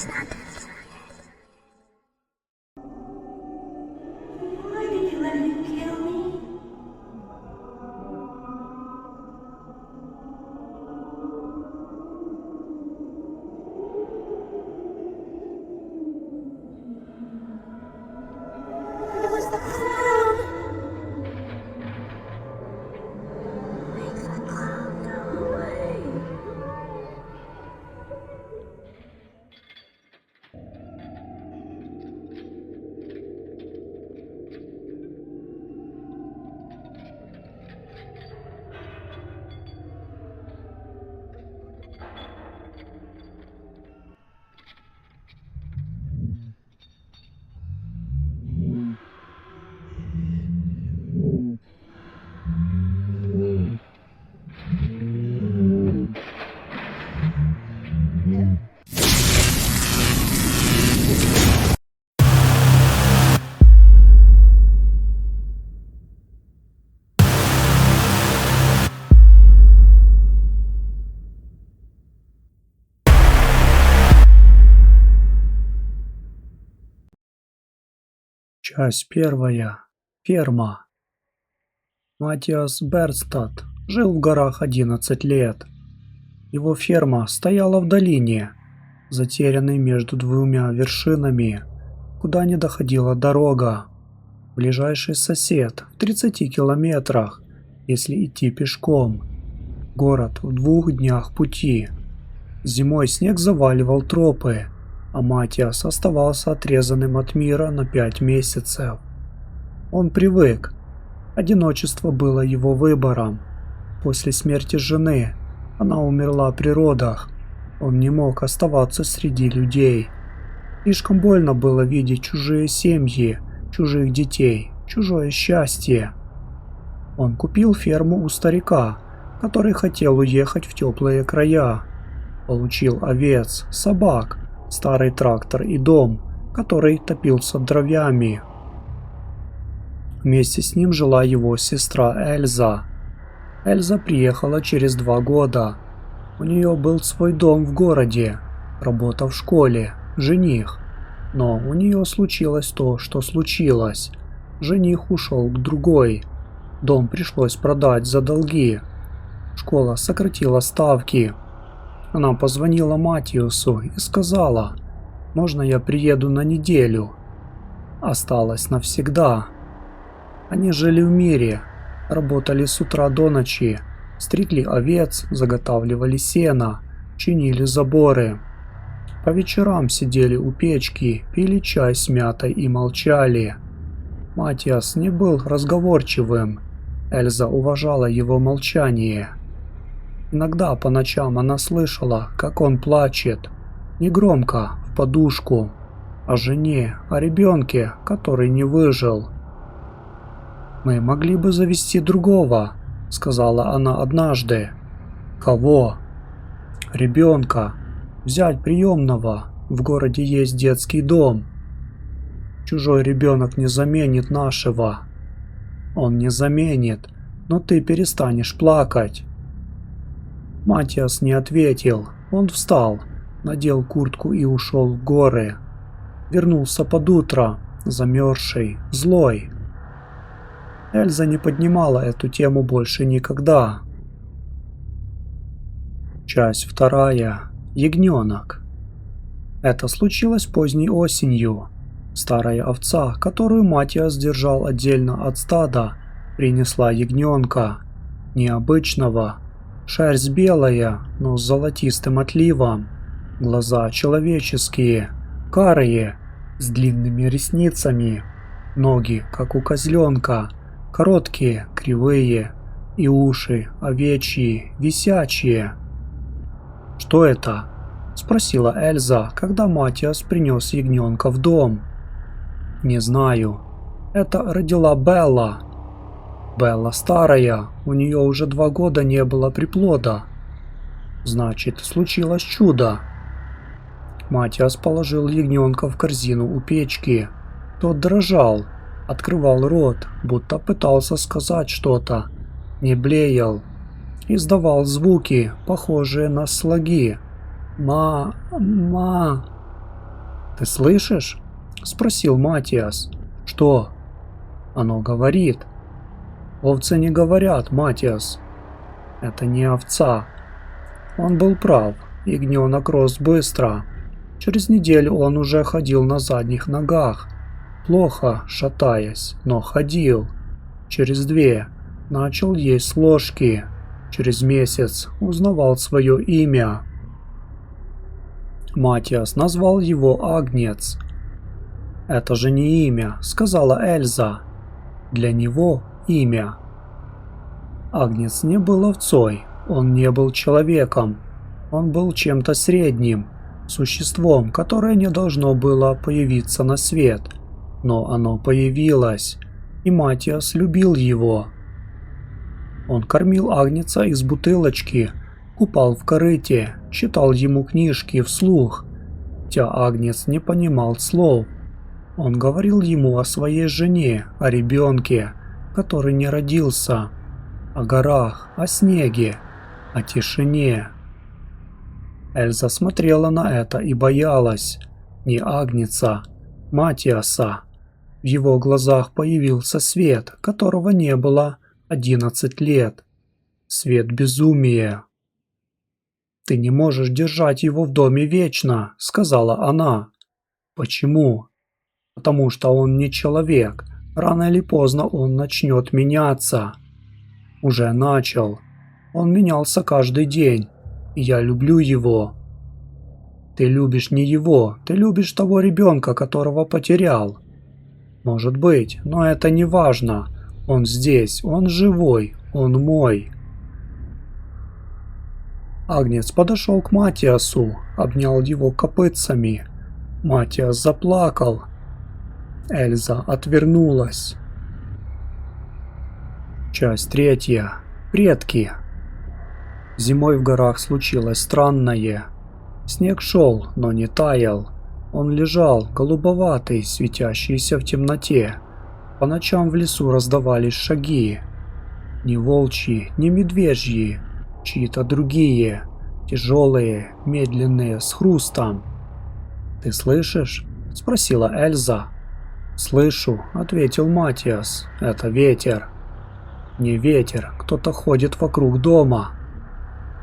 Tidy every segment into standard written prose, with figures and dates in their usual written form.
Why did you let him kill me? It was the clown. Make the clown go away. Часть первая. Ферма. Матиас Берстад жил в горах 11 лет. Его ферма стояла в долине, затерянной между двумя вершинами, куда не доходила дорога. Ближайший сосед в 30 километрах, если идти пешком. Город в 2 днях пути. Зимой снег заваливал тропы, а Матиас оставался отрезанным от мира на 5 месяцев. Он привык. Одиночество было его выбором. После смерти жены она умерла при родах. Он не мог оставаться среди людей. Слишком больно было видеть чужие семьи, чужих детей, чужое счастье. Он купил ферму у старика, который хотел уехать в теплые края. Получил овец, собак, старый трактор и дом, который топился дровями. Вместе с ним жила его сестра Эльза. Эльза приехала через 2 года. У нее был свой дом в городе, работа в школе, жених. Но у нее случилось то, что случилось. Жених ушел к другой. Дом пришлось продать за долги. Школа сократила ставки. Она позвонила Матиасу и сказала: «Можно я приеду на неделю?» Осталась навсегда. Они жили в мире, работали с утра до ночи, стригли овец, заготавливали сено, чинили заборы. По вечерам сидели у печки, пили чай с мятой и молчали. Матиас не был разговорчивым. Эльза уважала его молчание. Иногда по ночам она слышала, как он плачет, негромко, в подушку, о жене, о ребенке, который не выжил. «Мы могли бы завести другого», — сказала она однажды. «Кого?» «Ребенка. Взять приемного. В городе есть детский дом. Чужой ребенок не заменит нашего». «Он не заменит, но ты перестанешь плакать». Матиас не ответил. Он встал, надел куртку и ушел в горы. Вернулся под утро, замерзший, злой. Эльза не поднимала эту тему больше никогда. Часть вторая. Ягненок. Это случилось поздней осенью. Старая овца, которую Матиас держал отдельно от стада, принесла ягненка. Необычного. Шерсть белая, но с золотистым отливом. Глаза человеческие, карие, с длинными ресницами. Ноги, как у козленка, короткие, кривые, и уши овечьи, висячие. «Что это?» – спросила Эльза, когда Матиас принес ягненка в дом. «Не знаю. Это родила Белла. Белла старая, у нее уже 2 года не было приплода. Значит, случилось чудо». Матиас положил ягненка в корзину у печки. Тот дрожал, открывал рот, будто пытался сказать что-то, не блеял, издавал звуки, похожие на слоги. «Ма... «Ты слышишь?» – спросил Матиас. «Что?» «Оно говорит». «Овцы не говорят, Матиас. Это не овца». Он был прав. Ягненок рос быстро. Через неделю он уже ходил на задних ногах, плохо шатаясь, но ходил. Через 2 начал есть с ложки. Через месяц узнавал свое имя. Матиас назвал его Агнец. «Это же не имя», — сказала Эльза. «Для него имя». Агнец не был овцой, он не был человеком. Он был чем-то средним, существом, которое не должно было появиться на свет. Но оно появилось, и Матиас любил его. Он кормил Агнеца из бутылочки, купал в корыте, читал ему книжки вслух. Хотя Агнец не понимал слов. Он говорил ему о своей жене, о ребенке, который не родился, о горах, о снеге, о тишине. Эльза смотрела на это и боялась. Не Агнеца, Матиаса. В его глазах появился свет, которого не было 11 лет. Свет безумия. «Ты не можешь держать его в доме вечно», — сказала она. «Почему?» «Потому что он не человек. Рано или поздно он начнет меняться». «Уже начал. Он менялся каждый день. И я люблю его». «Ты любишь не его, ты любишь того ребенка, которого потерял». «Может быть, но это не важно. Он здесь, он живой, он мой». Агнец подошел к Матиасу, обнял его копытцами. Матиас заплакал. Эльза отвернулась. Часть 3. Предки. Зимой в горах случилось странное. Снег шел, но не таял. Он лежал, голубоватый, светящийся в темноте. По ночам в лесу раздавались шаги. Не волчьи, не медвежьи, чьи-то другие, тяжелые, медленные, с хрустом. «Ты слышишь?» – спросила Эльза. «Слышу», – ответил Матиас. «Это ветер». «Не ветер, кто-то ходит вокруг дома».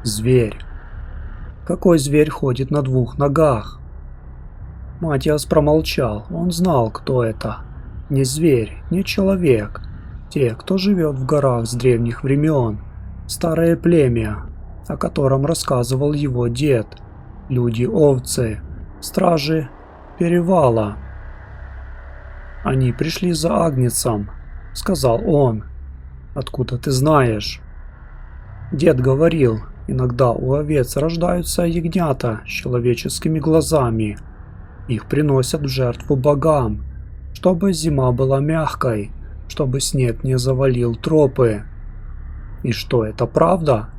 «Зверь». «Какой зверь ходит на 2 ногах?» Матиас промолчал. Он знал, кто это. Не зверь, не человек. Те, кто живет в горах с древних времен. Старое племя, о котором рассказывал его дед. Люди-овцы, стражи перевала. «Они пришли за Агнецом», — сказал он. «Откуда ты знаешь?» Дед говорил, иногда у овец рождаются ягнята с человеческими глазами. Их приносят в жертву богам, чтобы зима была мягкой, чтобы снег не завалил тропы. И что, это правда?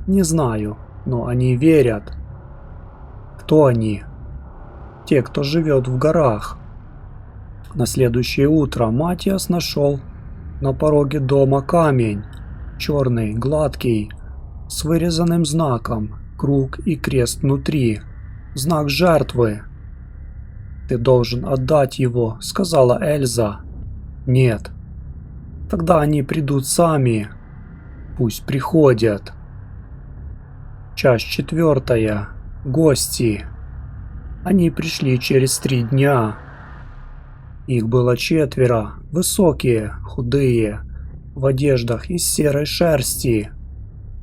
Не знаю, но они верят. Кто они? Те, кто живет в горах. На следующее утро Матиас нашел на пороге дома камень, черный, гладкий, с вырезанным знаком, круг и крест внутри, знак жертвы. «Ты должен отдать его», — сказала Эльза. «Нет». «Тогда они придут сами». «Пусть приходят». Часть 4. Гости. Они пришли через 3 дня. Их было 4, высокие, худые, в одеждах из серой шерсти.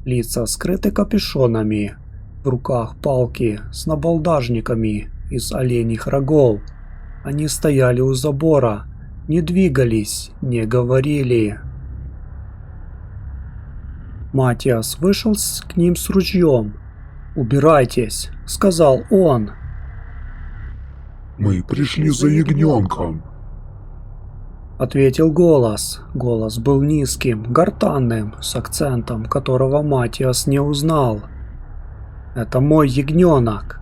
Лица скрыты капюшонами, в руках палки с набалдажниками из оленьих рогов. Они стояли у забора, не двигались, не говорили. Матиас вышел к ним с ружьем. «Убирайтесь», — сказал он. «Мы пришли за ягненком», — ответил голос. Голос был низким, гортанным, с акцентом, которого Матиас не узнал. «Это мой ягненок».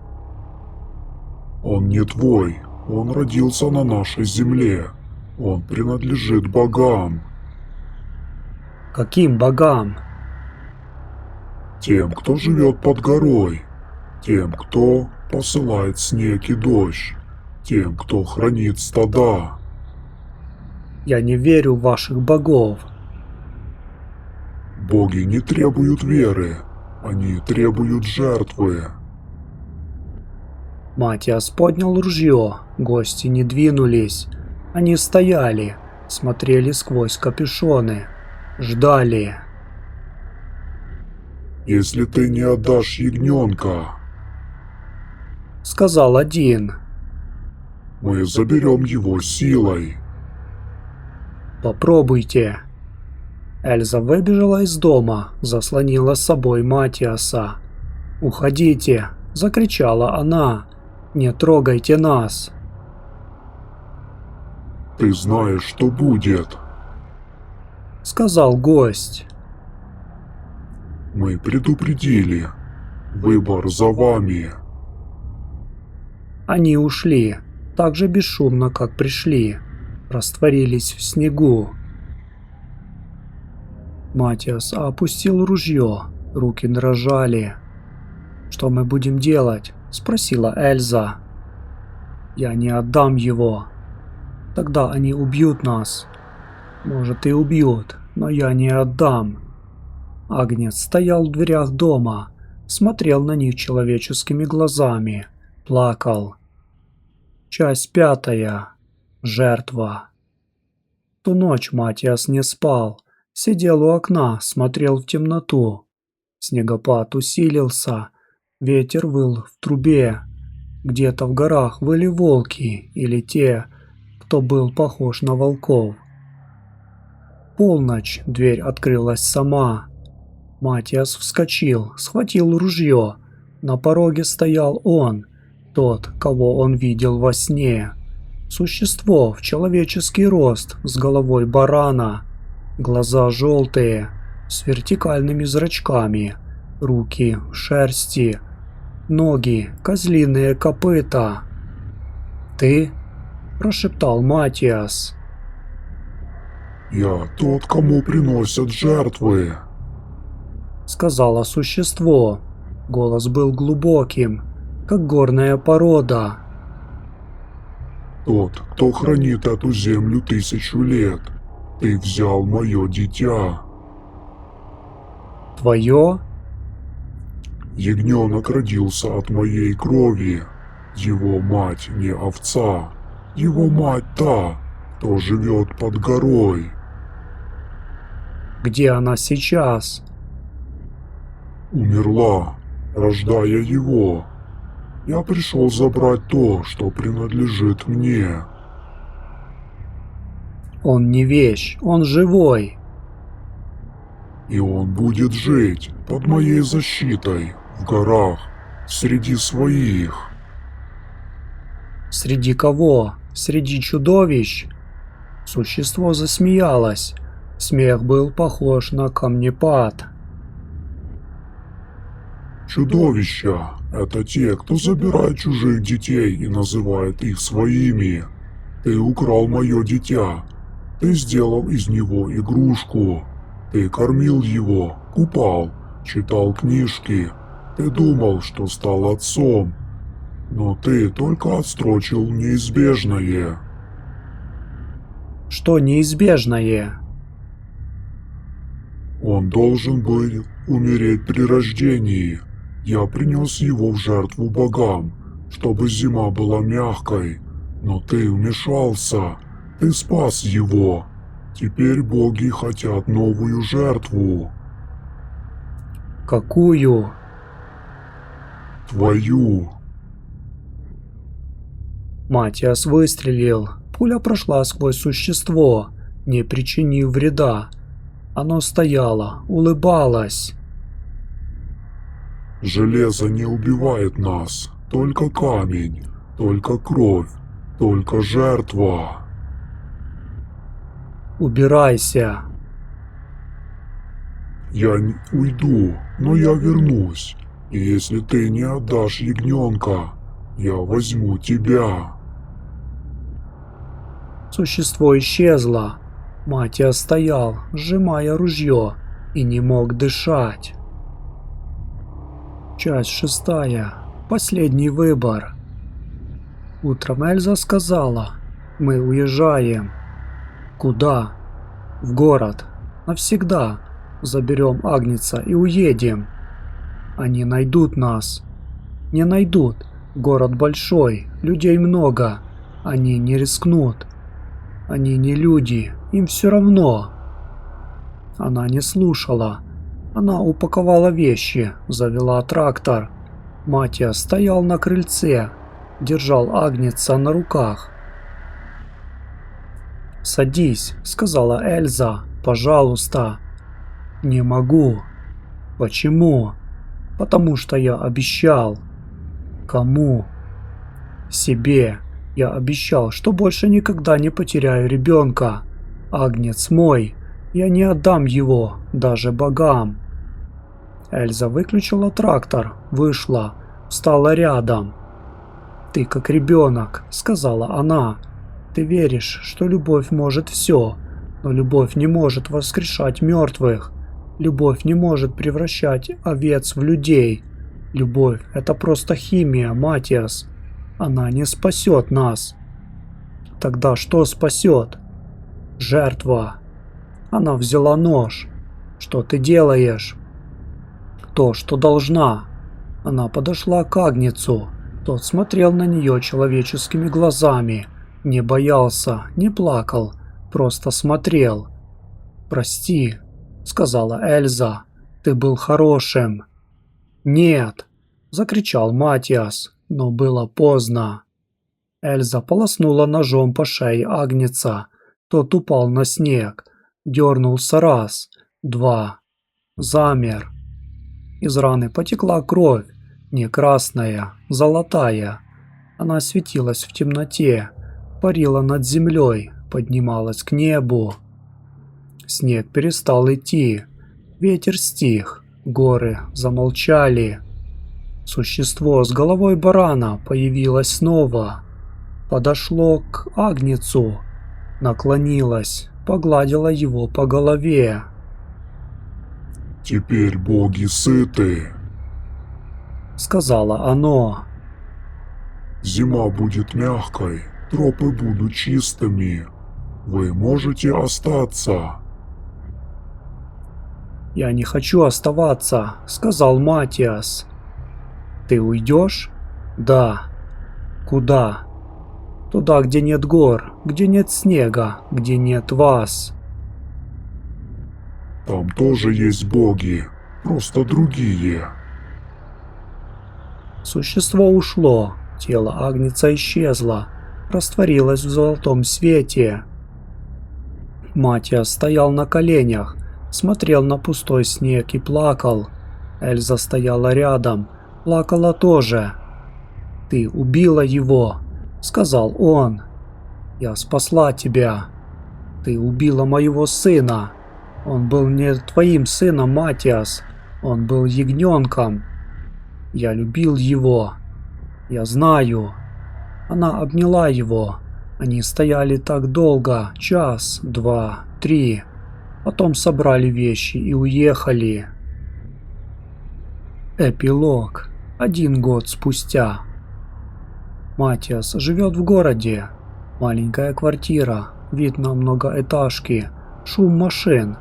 «Он не твой. Он родился на нашей земле. Он принадлежит богам». «Каким богам?» «Тем, кто живет под горой. Тем, кто посылает снег и дождь. тем, кто хранит стада. Я не верю в ваших богов. Боги не требуют веры, они требуют жертвы. Матиас поднял ружье, гости не двинулись. Они стояли, смотрели сквозь капюшоны, ждали. Если ты не отдашь ягненка, Сказал один. мы заберем его силой. Попробуйте. Эльза выбежала из дома, заслонила с собой Матиаса. «Уходите!» – закричала она. «Не трогайте нас!» Ты знаешь, что будет. – сказал гость. Мы предупредили. Выбор за вами. Они ушли, так же бесшумно, как пришли, растворились в снегу. Матиас опустил ружье, руки дрожали. «Что мы будем делать?» – спросила Эльза. «Я не отдам его. Тогда они убьют нас. Может, и убьют, но я не отдам». Агнец стоял в дверях дома, смотрел на них человеческими глазами, плакал. Часть 5. Жертва. Ту ночь Матиас не спал, сидел у окна, смотрел в темноту. Снегопад усилился, ветер выл в трубе. Где-то в горах выли волки или те, кто был похож на волков. Полночь, дверь открылась сама. Матиас вскочил, схватил ружье. На пороге стоял он, тот, кого он видел во сне. Существо в человеческий рост, с головой барана. Глаза желтые, с вертикальными зрачками. Руки в шерсти. Ноги, козлиные копыта. «Ты?» – прошептал Матиас. Я тот, кому приносят жертвы. – сказала существо. Голос был глубоким, как горная порода. Тот, кто хранит эту землю 1000 лет. Ты взял мое дитя. «Твое?» Ягненок родился от моей крови. Его мать не овца. Его мать та, кто живет под горой. «Где она сейчас?» Умерла, рождая его. Я пришел забрать то, что принадлежит мне. «Он не вещь, он живой!» И он будет жить под моей защитой, в горах, среди своих. «Среди кого? Среди чудовищ?» Существо засмеялось. Смех был похож на камнепад. Чудовища – это те, кто забирает чужих детей и называет их своими. Ты украл мое дитя. Ты сделал из него игрушку. Ты кормил его, купал, читал книжки. Ты думал, что стал отцом. Но ты только отстрочил неизбежное. «Что неизбежное?» Он должен был умереть при рождении. Я принес его в жертву богам, чтобы зима была мягкой. Но ты вмешался. Ты спас его. Теперь боги хотят новую жертву. «Какую?» Твою. Матиас выстрелил. Пуля прошла сквозь существо, не причинив вреда. Оно стояло, улыбалось. Железо не убивает нас. Только камень, только кровь, только жертва. «Убирайся!» Я уйду, но я вернусь. И если ты не отдашь ягненка, я возьму тебя. Существо исчезло. Матиас стоял, сжимая ружье, и не мог дышать. Часть 6. Последний выбор. Утром Эльза сказала: «Мы уезжаем». «Куда?» «В город. Навсегда. Заберем Агнеца и уедем». «Они найдут нас». «Не найдут. Город большой, людей много. Они не рискнут. Они не люди, им все равно». Она не слушала. Она упаковала вещи, завела трактор. Матиас стоял на крыльце, держал Агнеца на руках. «Садись», — сказала Эльза, — «пожалуйста». «Не могу». «Почему?» «Потому что я обещал». «Кому?» «Себе. Я обещал, что больше никогда не потеряю ребенка. Агнец мой. Я не отдам его, даже богам». Эльза выключила трактор, вышла, встала рядом. «Ты как ребенок», — сказала она. «Ты веришь, что любовь может все, но любовь не может воскрешать мертвых. Любовь не может превращать овец в людей. Любовь — это просто химия, Матиас. Она не спасет нас». «Тогда что спасет?» «Жертва». Она взяла нож. «Что ты делаешь?» «То, что должна». Она подошла к Агнецу. Тот смотрел на нее человеческими глазами. Не боялся, не плакал, просто смотрел. «Прости», — сказала Эльза, — «ты был хорошим». «Нет», — закричал Матиас, но было поздно. Эльза полоснула ножом по шее Агнеца. Тот упал на снег, дернулся раз, два, замер. Из раны потекла кровь, не красная, золотая. Она светилась в темноте, парила над землей, поднималась к небу. Снег перестал идти, ветер стих, горы замолчали. Существо с головой барана появилось снова. Подошло к Агнецу, наклонилось, погладило его по голове. «Теперь боги сыты», — сказала оно. «Зима будет мягкой, тропы будут чистыми. Вы можете остаться». «Я не хочу оставаться», — сказал Матиас. «Ты уйдешь?» «Да». «Куда?» «Туда, где нет гор, где нет снега, где нет вас». «Там тоже есть боги, просто другие». Существо ушло, тело Агнеца исчезло, растворилось в золотом свете. Матиас стоял на коленях, смотрел на пустой снег и плакал. Эльза стояла рядом, плакала тоже. «Ты убила его», — сказал он. «Я спасла тебя. Ты убила моего сына. Он был не твоим сыном, Матиас. Он был ягненком. Я любил его. Я знаю». Она обняла его. Они стояли так долго, час, два, три. Потом собрали вещи и уехали. Эпилог. 1 год спустя. Матиас живет в городе. Маленькая квартира, вид на многоэтажки, шум машин.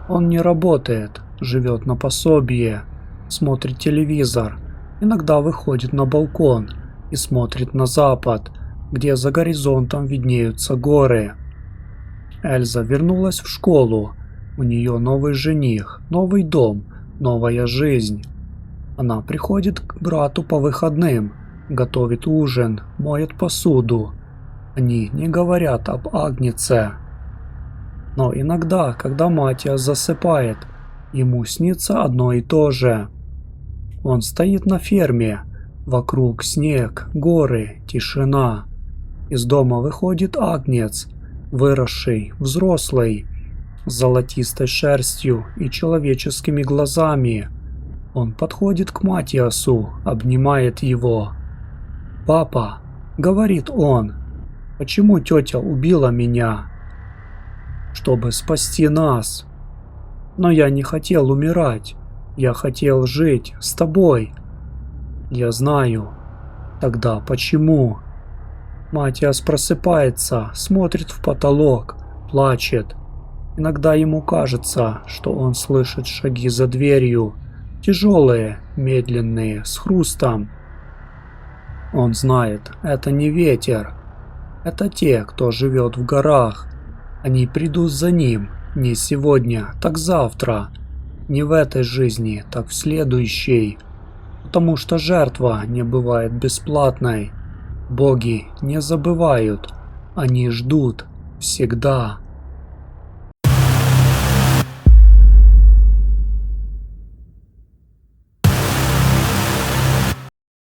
Он не работает, живет на пособие, смотрит телевизор, иногда выходит на балкон и смотрит на запад, где за горизонтом виднеются горы. Эльза вернулась в школу. У нее новый жених, новый дом, новая жизнь. Она приходит к брату по выходным, готовит ужин, моет посуду. Они не говорят об Агнеце. Но иногда, когда Матиас засыпает, ему снится одно и то же. Он стоит на ферме, вокруг снег, горы, тишина. Из дома выходит Агнец, выросший, взрослый, с золотистой шерстью и человеческими глазами. Он подходит к Матиасу, обнимает его. «Папа», — говорит он, — «почему тетя убила меня?» «Чтобы спасти нас. Но я не хотел умирать. Я хотел жить с тобой». «Я знаю. Тогда почему?» Матиас просыпается, смотрит в потолок, плачет. Иногда ему кажется, что он слышит шаги за дверью. Тяжелые, медленные, с хрустом. Он знает, это не ветер. Это те, кто живет в горах. Они придут за ним. Не сегодня, так завтра. Не в этой жизни, так в следующей. Потому что жертва не бывает бесплатной. Боги не забывают. Они ждут. Всегда.